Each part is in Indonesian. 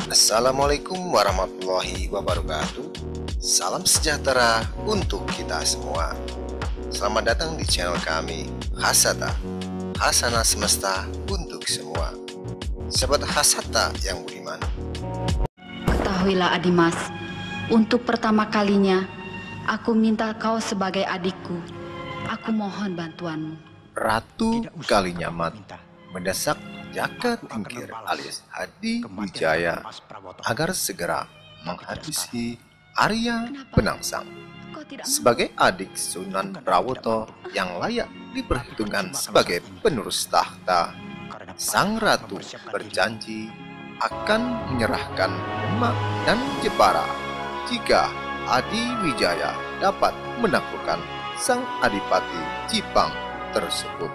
Assalamualaikum warahmatullahi wabarakatuh. Salam sejahtera untuk kita semua. Selamat datang di channel kami, Hasata, Hasanah Semesta untuk semua. Sahabat Hasata yang budiman, Ketahuilah Adimas, untuk pertama kalinya aku minta kau sebagai adikku. Aku mohon bantuanmu. Ratu Kalinyamat mendesak Jaka Tingkir alias Hadi Wijaya agar segera menghabisi Arya Penangsang sebagai adik Sunan Prawoto yang layak diperhitungkan sebagai penerus tahta. Sang ratu berjanji akan menyerahkan Demak dan Jepara jika Hadi Wijaya dapat menaklukkan sang adipati Jipang tersebut.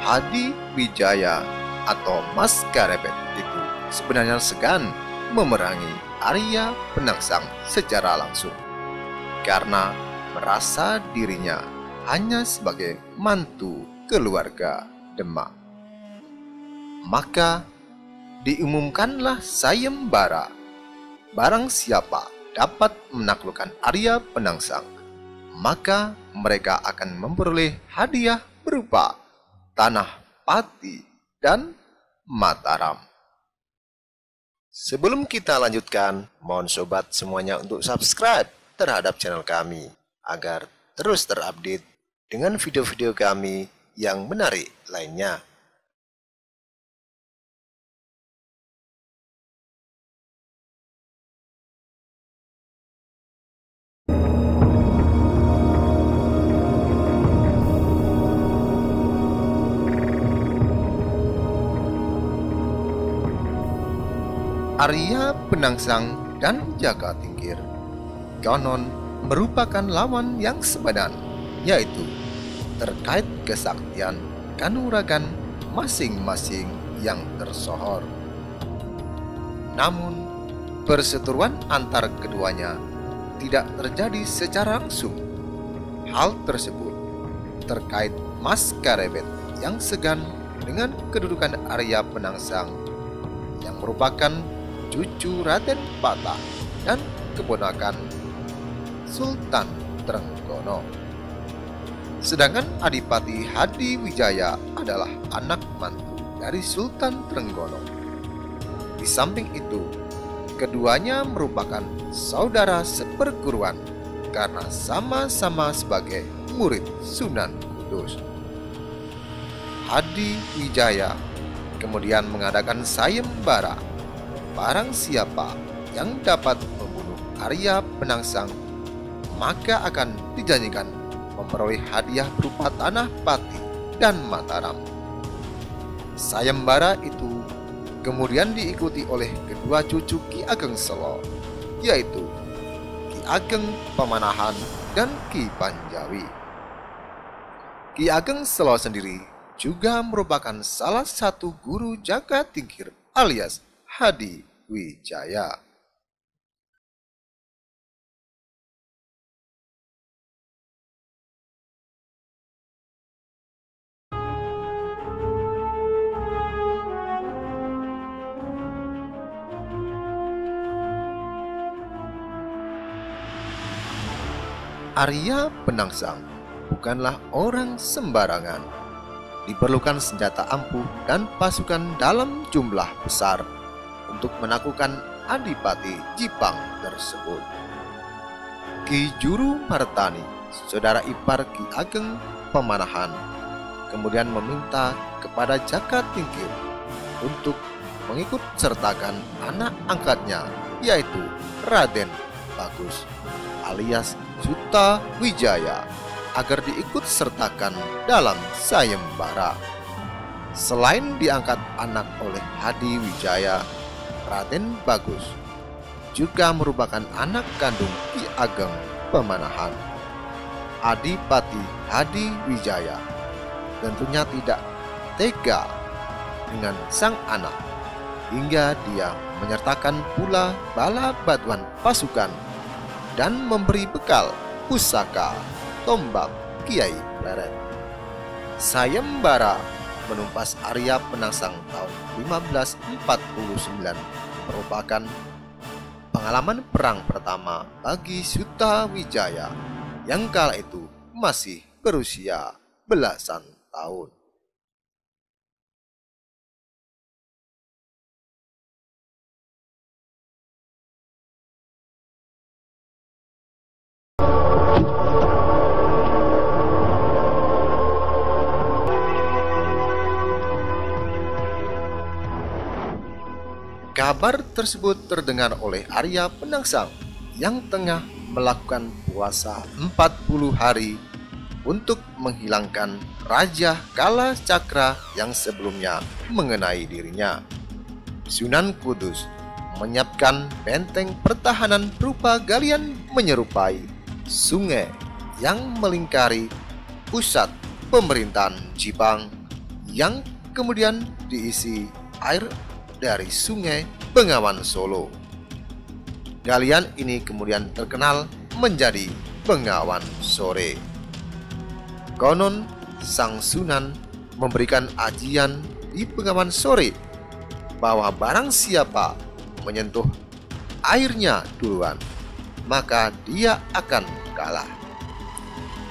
Hadi Wijaya atau Mas Karebet itu sebenarnya segan memerangi Arya Penangsang secara langsung karena merasa dirinya hanya sebagai mantu keluarga Demak. Maka diumumkanlah sayembara, barang siapa dapat menaklukkan Arya Penangsang, maka mereka akan memperoleh hadiah berupa tanah Pati dan Mataram. Sebelum kita lanjutkan, mohon sobat semuanya untuk subscribe terhadap channel kami agar terus terupdate dengan video-video kami yang menarik lainnya. Arya Penangsang dan Jaka Tingkir konon merupakan lawan yang sepadan, yaitu terkait kesaktian kanuragan masing-masing yang tersohor. Namun, perseteruan antar keduanya tidak terjadi secara langsung. Hal tersebut terkait Mas Karebet yang segan dengan kedudukan Arya Penangsang yang merupakan cucu Raden Patah dan keponakan Sultan Trenggono. Sedangkan Adipati Hadi Wijaya adalah anak mantu dari Sultan Trenggono. Di samping itu, keduanya merupakan saudara seperguruan karena sama-sama sebagai murid Sunan Kudus. Hadi Wijaya kemudian mengadakan sayembara, barang siapa yang dapat membunuh Arya Penangsang maka akan dijanjikan memperoleh hadiah berupa tanah Pati dan Mataram. Sayembara itu kemudian diikuti oleh kedua cucu Ki Ageng Selo, yaitu Ki Ageng Pamanahan dan Ki Panjawi. Ki Ageng Selo sendiri juga merupakan salah satu guru Jaka Tingkir alias Hadi Wijaya. Arya Penangsang bukanlah orang sembarangan. Diperlukan senjata ampuh dan pasukan dalam jumlah besar untuk menaklukkan Adipati Jipang tersebut. Ki Juru Martani, saudara ipar Ki Ageng Pamanahan, kemudian meminta kepada Jaka Tingkir untuk mengikut sertakan anak angkatnya, yaitu Raden Bagus alias Suta Wijaya, agar diikut sertakan dalam sayembara. Selain diangkat anak oleh Hadi Wijaya, Raden Bagus juga merupakan anak kandung Ki Ageng Pamanahan. Adipati Hadi Wijaya tentunya tidak tega dengan sang anak, hingga dia menyertakan pula bala bantuan pasukan dan memberi bekal pusaka tombak Kiai Pleret. Sayembara menumpas Arya Penangsang tahun 1549 merupakan pengalaman perang pertama bagi Sutawijaya yang kala itu masih berusia belasan tahun. Kabar tersebut terdengar oleh Arya Penangsang yang tengah melakukan puasa 40 hari untuk menghilangkan Raja Kala Cakra yang sebelumnya mengenai dirinya. Sunan Kudus menyiapkan benteng pertahanan berupa galian menyerupai sungai yang melingkari pusat pemerintahan Jipang yang kemudian diisi air dari Sungai Bengawan Solo. Galian ini kemudian terkenal menjadi Bengawan Sore. Konon Sang Sunan memberikan ajian di Bengawan Sore bahwa barang siapa menyentuh airnya duluan, maka dia akan kalah.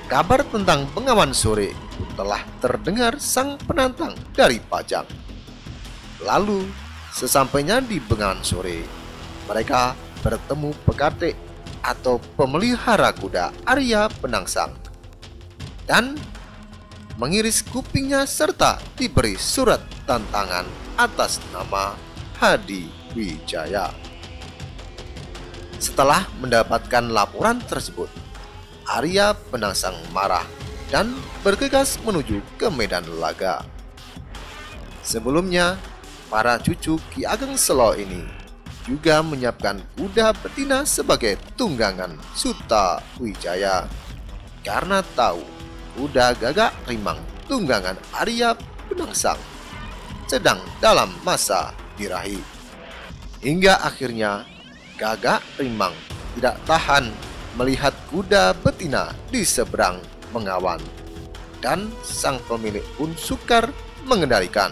Kabar tentang Bengawan Sore telah terdengar sang penantang dari Pajang. Lalu sesampainya di Bengawan Sore, mereka bertemu Pekate atau pemelihara kuda Arya Penangsang dan mengiris kupingnya serta diberi surat tantangan atas nama Hadi Wijaya. Setelah mendapatkan laporan tersebut, Arya Penangsang marah dan bergegas menuju ke medan laga. Sebelumnya, para cucu Ki Ageng Selo ini juga menyiapkan kuda betina sebagai tunggangan Sutawijaya karena tahu kuda Gagak Rimang tunggangan Arya Penangsang sedang dalam masa birahi. Hingga akhirnya Gagak Rimang tidak tahan melihat kuda betina di seberang Bengawan dan sang pemilik pun sukar mengendalikan.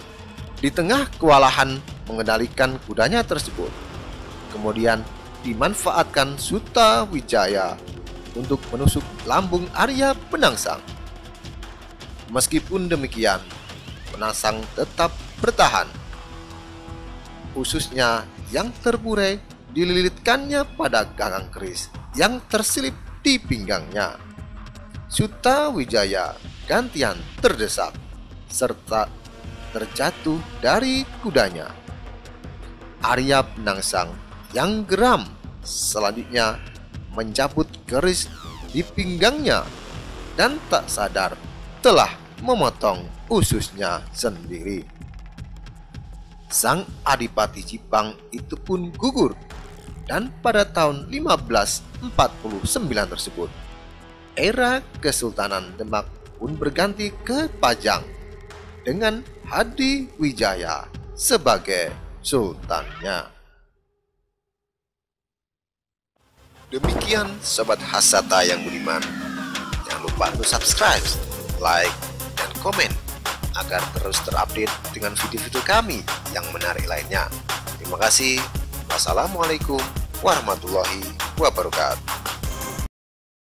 Di tengah kewalahan mengendalikan kudanya tersebut, kemudian dimanfaatkan Sutawijaya untuk menusuk lambung Arya Penangsang. Meskipun demikian, Penangsang tetap bertahan. Ususnya yang terburai dililitkannya pada gagang keris yang terselip di pinggangnya. Sutawijaya gantian terdesak serta terjatuh dari kudanya. Arya Penangsang yang geram selanjutnya mencabut keris di pinggangnya dan tak sadar telah memotong ususnya sendiri. Sang Adipati Jipang itu pun gugur dan pada tahun 1549 tersebut era Kesultanan Demak pun berganti ke Pajang dengan Hadi Wijaya sebagai sultannya. Demikian Sobat Hasata yang budiman. Jangan lupa untuk subscribe, like, dan komen agar terus terupdate dengan video-video kami yang menarik lainnya. Terima kasih. Wassalamualaikum warahmatullahi wabarakatuh.